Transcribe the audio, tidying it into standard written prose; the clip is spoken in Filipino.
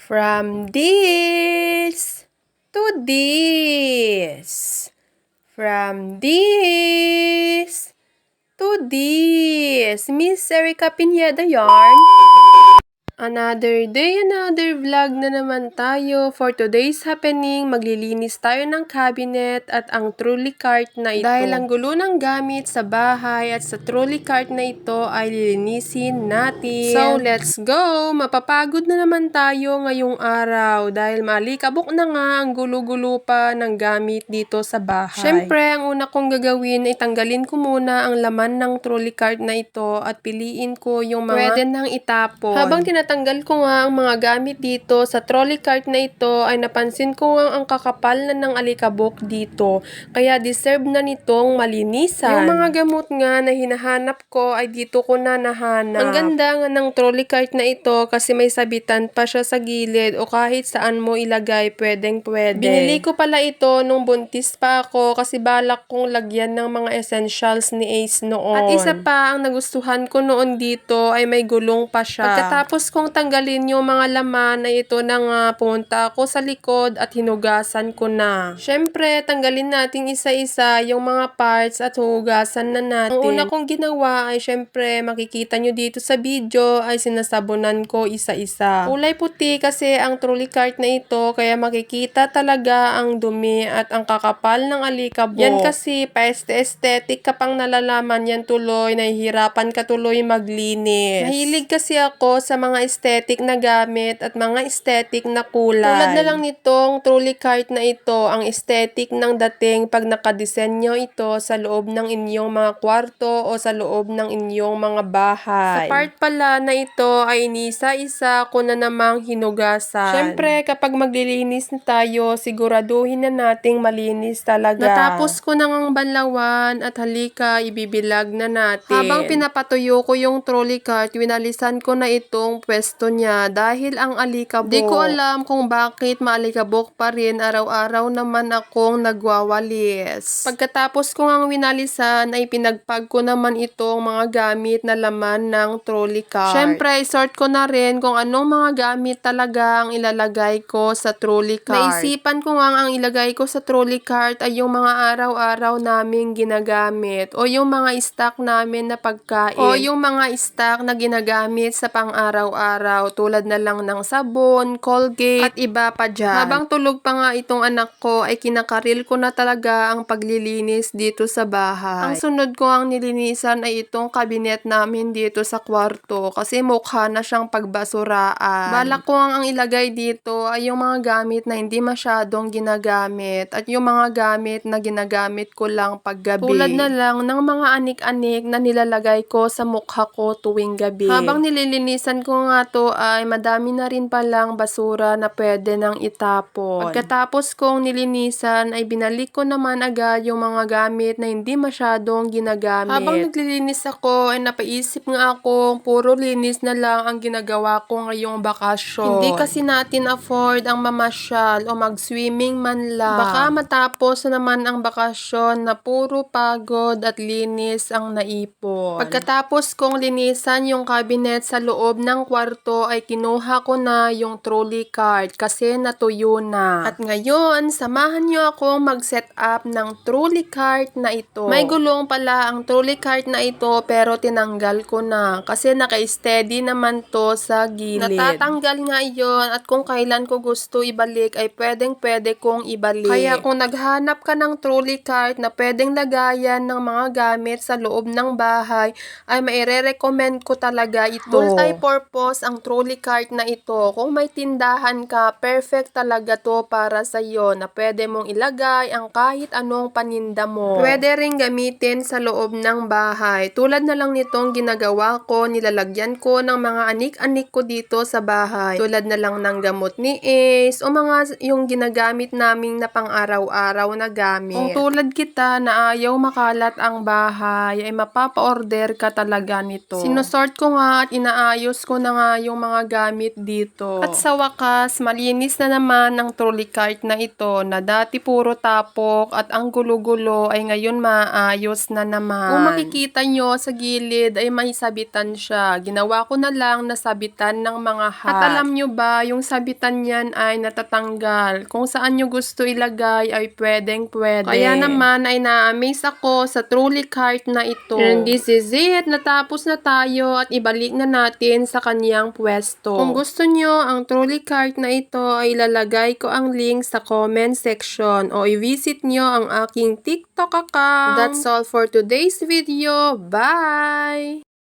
From this to this. From this to this. Miss Erica Pineda yarn. Another day, another vlog na naman tayo. For today's happening, maglilinis tayo ng cabinet at ang trolley cart na ito. Dahil ang gulo ng gamit sa bahay at sa trolley cart na ito ay lilinisin natin. So, let's go! Mapapagod na naman tayo ngayong araw dahil malikabok na nga ang gulo-gulo pa ng gamit dito sa bahay. Siyempre, ang una kong gagawin ay tanggalin ko muna ang laman ng trolley cart na ito at piliin ko yung mga pwede nang itapon. Habang tinatanggal ko nga ang mga gamit dito sa trolley cart na ito ay napansin ko nga ang kakapal na ng alikabok dito. Kaya deserve na nitong malinisan. Yung mga gamot nga na hinahanap ko ay dito ko na nahanap. Ang ganda nga ng trolley cart na ito kasi may sabitan pa siya sa gilid o kahit saan mo ilagay pwedeng pwede. Binili ko pala ito nung buntis pa ako kasi balak kong lagyan ng mga essentials ni Ace noon. At isa pa ang nagustuhan ko noon dito ay may gulong pa siya. Pagkatapos kong tanggalin yung mga laman ay ito na nga pumunta ako sa likod at hinugasan ko na. Syempre, tanggalin natin isa-isa yung mga parts at hugasan na natin. Ang una kong ginawa ay syempre makikita nyo dito sa video ay sinasabunan ko isa-isa. Kulay puti kasi ang trolley cart na ito kaya makikita talaga ang dumi at ang kakapal ng alikabok. Yan kasi pa-aesthetic ka pang nalalaman yan tuloy, nahihirapan ka tuloy maglinis. Mahilig kasi ako sa mga aesthetic na gamit at mga aesthetic na kulay. Tulad na lang nitong trolley cart na ito, ang aesthetic ng dating pag nakadesenyo ito sa loob ng inyong mga kwarto o sa loob ng inyong mga bahay. Sa part pala na ito ay inisa-isa ko na namang hinugasan. Siyempre, kapag maglilinis na tayo, siguraduhin na nating malinis talaga. Natapos ko na ngang banlawan at halika, ibibilag na natin. Habang pinapatuyo ko yung trolley cart, winalisan ko na itong pwesto niya dahil ang alikabok. Di ko alam kung bakit maalikabok pa rin, araw-araw naman akong nagwawalis. Pagkatapos ko ngang winalisan ay pinagpag ko naman itong mga gamit na laman ng trolley cart. Syempre, isort ko na rin kung anong mga gamit talaga ang ilalagay ko sa trolley cart. Naisipan ko nga ang ilagay ko sa trolley cart ay yung mga araw-araw naming ginagamit o yung mga stock namin na pagkain o yung mga stock na ginagamit sa pang-araw-araw tulad na lang ng sabon, Colgate at iba pa dyan. Habang tulog pa nga itong anak ko ay kinakaril ko na talaga ang paglilinis dito sa bahay. Ang sunod ko ang nilinisan ay itong kabinet namin dito sa kwarto kasi mukha na siyang pagbasuraan. Balak ko ang ilagay dito ay yung mga gamit na hindi masyadong ginagamit at yung mga gamit na ginagamit ko lang paggabi. Tulad na lang ng mga anik-anik na nilalagay ko sa mukha ko tuwing gabi. Habang nililinisan ko nga to ay madami na rin palang basura na pwede nang itapon. Pagkatapos kong nilinisan ay binalik ko naman agad yung mga gamit na hindi masyadong ginagamit. Habang naglilinis ako ay napaisip nga ako puro linis na lang ang ginagawa ko ngayong bakasyon. Hindi kasi natin afford ang mamasyal o mag-swimming man lang. Baka matapos na naman ang bakasyon na puro pagod at linis ang naipon. Pagkatapos kong linisan yung cabinet sa loob ng kwarto ay kinuha ko na yung trolley cart kasi natuyo na. At ngayon, samahan nyo akong mag-set up ng trolley cart na ito. May gulong pala ang trolley cart na ito pero tinanggal ko na kasi naka-steady naman to sa gilid. Natatanggal nga iyon at kung kailan ko gusto ibalik ay pwedeng-pwede kong ibalik. Kaya kung naghanap ka ng trolley cart na pwedeng lagayan ng mga gamit sa loob ng bahay ay maire-recommend ko talaga ito. Multi-purpose ang trolley cart na ito. Kung may tindahan ka, perfect talaga to para sa iyo na pwede mong ilagay ang kahit anong paninda mo. Pwede ring gamitin sa loob ng bahay. Tulad na lang nitong ginagawa ko, nilalagyan ko ng mga anik-anik ko dito sa bahay. Tulad na lang ng gamot ni Ace o mga yung ginagamit naming na pang-araw-araw na gamit. Kung tulad kita na ayaw makalat ang bahay, ay mapapa-order ka talaga nito. Sinusort ko nga at inaayos ko na nga yung mga gamit dito. At sa wakas, malinis na naman ang trolley cart na ito na dati puro tapok at ang gulo-gulo ay ngayon maayos na naman. Kung makikita nyo sa gilid ay may sabitan siya. Ginawa ko na lang na sabitan ng mga hat. At alam nyo ba, yung sabitan niyan ay natatanggal. Kung saan nyo gusto ilagay ay pwedeng-pwede. Kaya naman ay na-amaze ako sa trolley cart na ito. And this is it. Natapos na tayo at ibalik na natin sa kanyang pwesto. Kung gusto nyo ang trolley cart na ito ay ilalagay ko ang link sa comment section o i-visit nyo ang aking TikTok account. That's all for today's video. Bye!